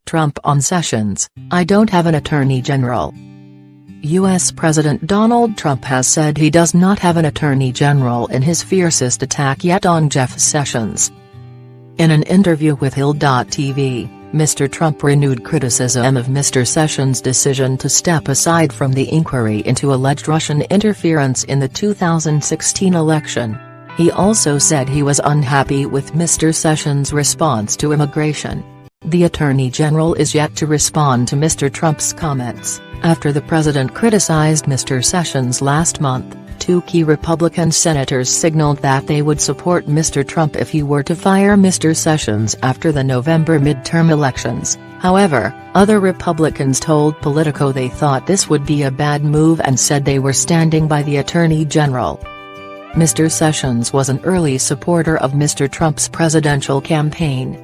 Trump on Sessions, "I don't have an attorney general." U.S. President Donald Trump has said he does not have an attorney general in his fiercest attack yet on Jeff Sessions. In an interview with Hill.tv, Mr. Trump renewed criticism of Mr. Sessions' decision to step aside from the inquiry into alleged Russian interference in the 2016 election. He also said he was unhappy with Mr. Sessions' response to immigration. The Attorney General is yet to respond to Mr. Trump's comments, after the president criticized Mr. Sessions last month. Two key Republican senators signaled that they would support Mr. Trump if he were to fire Mr. Sessions after the November midterm elections. However, other Republicans told Politico they thought this would be a bad move and said they were standing by the Attorney General. Mr. Sessions was an early supporter of Mr. Trump's presidential campaign.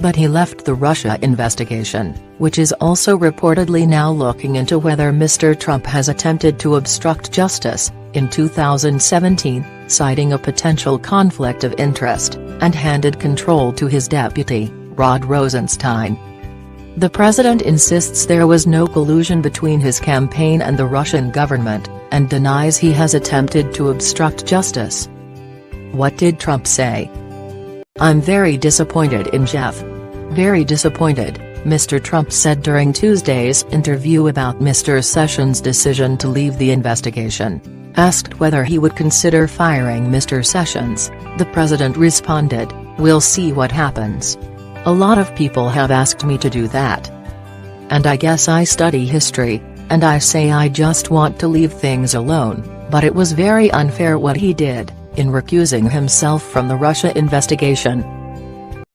But he left the Russia investigation, which is also reportedly now looking into whether Mr. Trump has attempted to obstruct justice, in 2017, citing a potential conflict of interest, and handed control to his deputy, Rod Rosenstein. The president insists there was no collusion between his campaign and the Russian government, and denies he has attempted to obstruct justice. What did Trump say? "I'm very disappointed in Jeff. Very disappointed," Mr. Trump said during Tuesday's interview about Mr. Sessions' decision to leave the investigation. Asked whether he would consider firing Mr. Sessions, the president responded, "We'll see what happens. A lot of people have asked me to do that. And I guess I study history, and I say I just want to leave things alone, but it was very unfair what he did, in recusing himself from the Russia investigation."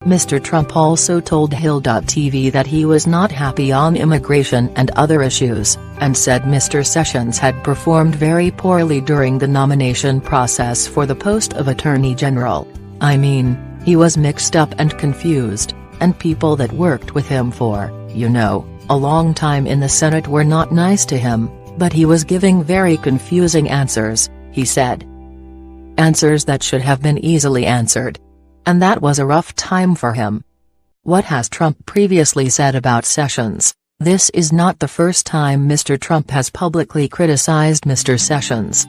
Mr. Trump also told Hill.tv that he was not happy on immigration and other issues, and said Mr. Sessions had performed very poorly during the nomination process for the post of Attorney General. "I mean, he was mixed up and confused, and people that worked with him for, a long time in the Senate were not nice to him, but he was giving very confusing answers," he said. "Answers that should have been easily answered. And that was a rough time for him." What has Trump previously said about Sessions? This is not the first time Mr. Trump has publicly criticized Mr. Sessions.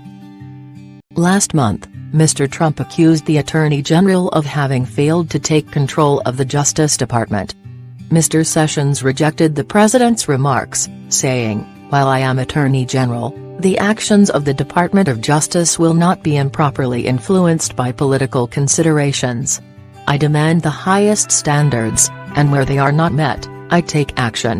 Last month, Mr. Trump accused the Attorney General of having failed to take control of the Justice Department. Mr. Sessions rejected the president's remarks, saying, "While I am Attorney General, the actions of the Department of Justice will not be improperly influenced by political considerations. I demand the highest standards, and where they are not met, I take action."